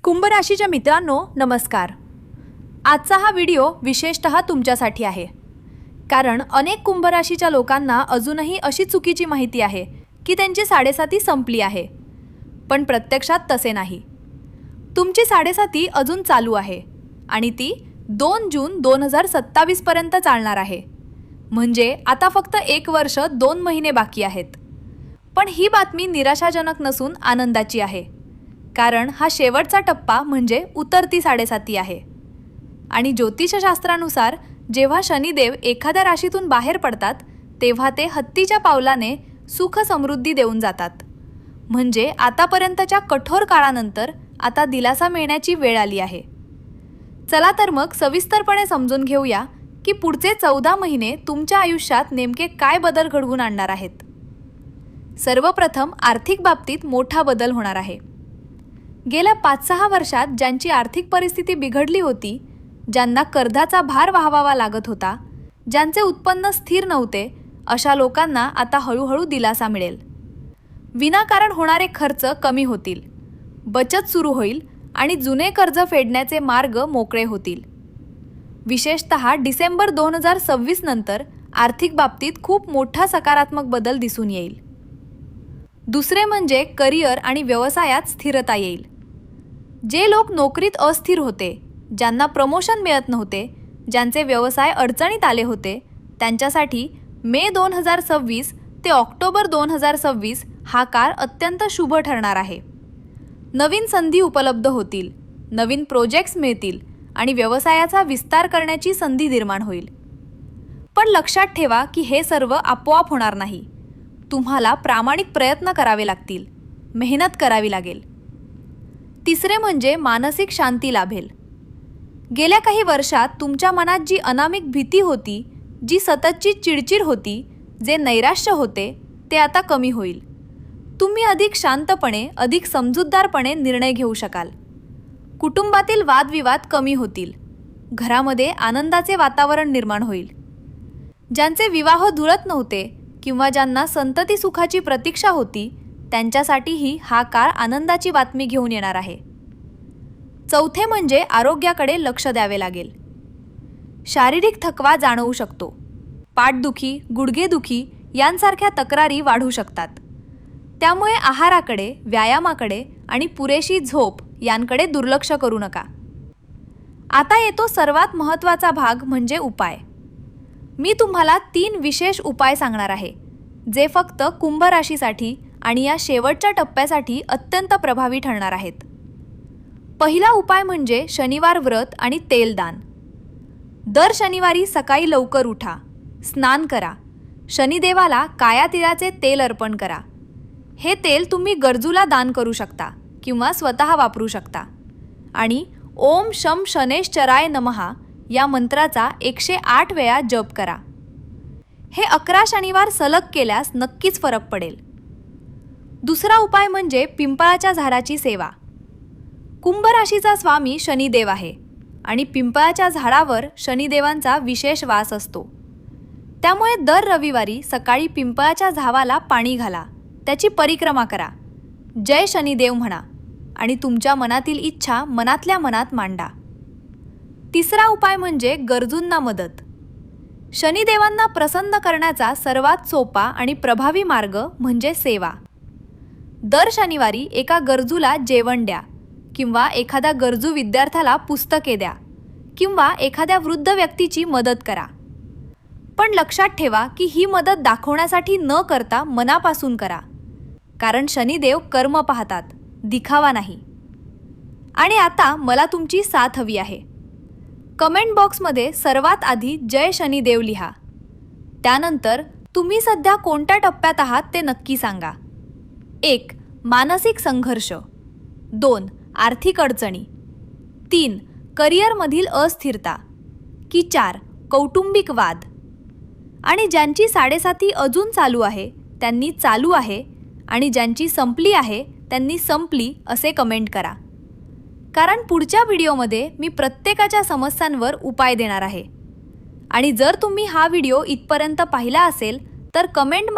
कुंभ राशीच्या मित्रांनो नमस्कार। आजचा हा व्हिडिओ विशेषतः तुमच्यासाठी आहे, कारण अनेक कुंभ राशीच्या लोकांना अजूनही अशी चुकीची माहिती आहे की त्यांची साडेसाती संपली आहे, पण प्रत्यक्षात तसे नाही। तुमची साडेसाती अजून चालू आहे आणि ती 2 जून 2027 पर्यंत चालणार आहे। म्हणजे आता फक्त 1 वर्ष 2 महिने बाकी आहेत। पण ही बातमी निराशाजनक नसून आनंदाची आहे, कारण हा शेवटचा टप्पा म्हणजे उतरती साडेसाती आहे। आणि ज्योतिषशास्त्रानुसार जेव्हा शनिदेव एखाद्या राशीतून बाहेर पडतात तेव्हा ते हत्तीच्या पावलाने सुख समृद्धी देऊन जातात। म्हणजे आतापर्यंतच्या कठोर काळानंतर आता दिलासा मिळण्याची वेळ आली आहे। चला तर मग सविस्तरपणे समजून घेऊया की पुढचे 14 महिने तुमच्या आयुष्यात नेमके काय बदल घडवून आणणार आहेत। सर्वप्रथम आर्थिक बाबतीत मोठा बदल होणार आहे। गेल्या 5-6 वर्षात ज्यांची आर्थिक परिस्थिती बिघडली होती, ज्यांना कर्जाचा भार वहावा लागत होता, ज्यांचे उत्पन्न स्थिर नव्हते, अशा लोकांना आता हळूहळू दिलासा मिळेल। विनाकारण होणारे खर्च कमी होतील, बचत सुरू होईल आणि जुने कर्ज फेडण्याचे मार्ग मोकळे होतील। विशेषतः डिसेंबर 2026 नंतर आर्थिक बाबतीत खूप मोठा सकारात्मक बदल दिसून येईल। दुसरे म्हणजे करिअर आणि व्यवसायात स्थिरता येईल। जे लोक नोकरीत अस्थिर होते, ज्यांना प्रमोशन मिळत नव्हते, ज्यांचे व्यवसाय अडचणीत आले होते, त्यांच्यासाठी मे 2026 ते ऑक्टोबर 2026 हा काळ अत्यंत शुभ ठरणार आहे। नवीन संधी उपलब्ध होतील, नवीन प्रोजेक्ट्स मिळतील आणि व्यवसायाचा विस्तार करण्याची संधी निर्माण होईल। पण लक्षात ठेवा की हे सर्व आपोआप होणार नाही। तुम्हाला प्रामाणिक प्रयत्न करावे लागतील, मेहनत करावी लागेल। तिसरे म्हणजे मानसिक शांती लाभेल। गेल्या काही वर्षात तुमच्या मनात जी अनामिक भीती होती, जी सततची चिडचिड होती, जे नैराश्य होते, ते आता कमी होईल। तुम्ही अधिक शांतपणे, अधिक समजूतदारपणे निर्णय घेऊ शकाल। कुटुंबातील वादविवाद कमी होतील, घरामध्ये आनंदाचे वातावरण निर्माण होईल। ज्यांचे विवाह जुळत नव्हते किंवा ज्यांना संतती सुखाची प्रतीक्षा होती, त्यांच्यासाठीही हा काळ आनंदाची बातमी घेऊन येणार आहे। चौथे म्हणजे आरोग्याकडे लक्ष द्यावे लागेल। शारीरिक थकवा जाणवू शकतो, पाठदुखी, गुडघेदुखी यांसारख्या तक्रारी वाढू शकतात। त्यामुळे आहाराकडे, व्यायामाकडे आणि पुरेशी झोप यांकडे दुर्लक्ष करू नका। आता येतो सर्वात महत्त्वाचा भाग म्हणजे उपाय। मी तुम्हाला 3 विशेष उपाय सांगणार आहे, जे फक्त कुंभ राशीसाठी आणि या शेवटच्या टप्प्यासाठी अत्यंत प्रभावी ठरणार आहेत। पहिला उपाय म्हणजे शनिवार व्रत आणि तेलदान। दर शनिवारी सकाळी लवकर उठा, स्नान करा, शनिदेवाला काळ्या तिळाचे तेल अर्पण करा। हे तेल तुम्ही गरजूला दान करू शकता किंवा स्वतः वापरू शकता। आणि ओम शम शनेश्चराय नमः या मंत्राचा 108 वेळा जप करा। हे 11 शनिवार सलग केल्यास नक्कीच फरक पडेल। दुसरा उपाय म्हणजे पिंपळाच्या झाडाची सेवा। कुंभ राशीचा स्वामी शनिदेव आहे आणि पिंपळाच्या झाडावर शनिदेवांचा विशेष वास असतो। त्यामुळे दर रविवारी सकाळी पिंपळाच्या झावाला पाणी घाला, त्याची परिक्रमा करा, जय शनिदेव म्हणा आणि तुमच्या मनातील इच्छा मनातल्या मनात मांडा। तिसरा उपाय म्हणजे गरजूंना मदत। शनिदेवांना प्रसन्न करण्याचा सर्वात सोपा आणि प्रभावी मार्ग म्हणजे सेवा। दर शनिवारी एका गरजूला जेवण द्या किंवा एखाद्या गरजू विद्यार्थ्याला पुस्तके द्या किंवा एखाद्या वृद्ध व्यक्तीची मदत करा। पण लक्षात ठेवा की ही मदत दाखवण्यासाठी न करता मनापासून करा, कारण शनिदेव कर्म पाहतात, दिखावा नाही। आणि आता मला तुमची साथ हवी आहे। कमेंट बॉक्समध्ये सर्वात आधी जय शनिदेव लिहा। त्यानंतर तुम्ही सध्या कोणत्या टप्प्यात आहात ते नक्की सांगा। 1. मानसिक संघर्ष, 2. आर्थिक अडचणी, 3. करिअरमधील अस्थिरता की 4. कौटुंबिक वाद। आणि ज्यांची साडेसाती अजून चालू आहे त्यांनी चालू आहे आणि ज्यांची संपली आहे त्यांनी संपली असे कमेंट करा, कारण पुढच्या व्हिडिओमध्ये मी प्रत्येकाच्या समस्यांवर उपाय देणार आहे। आणि जर तुम्ही हा व्हिडिओ इथपर्यंत पाहिला असेल तर कमेंट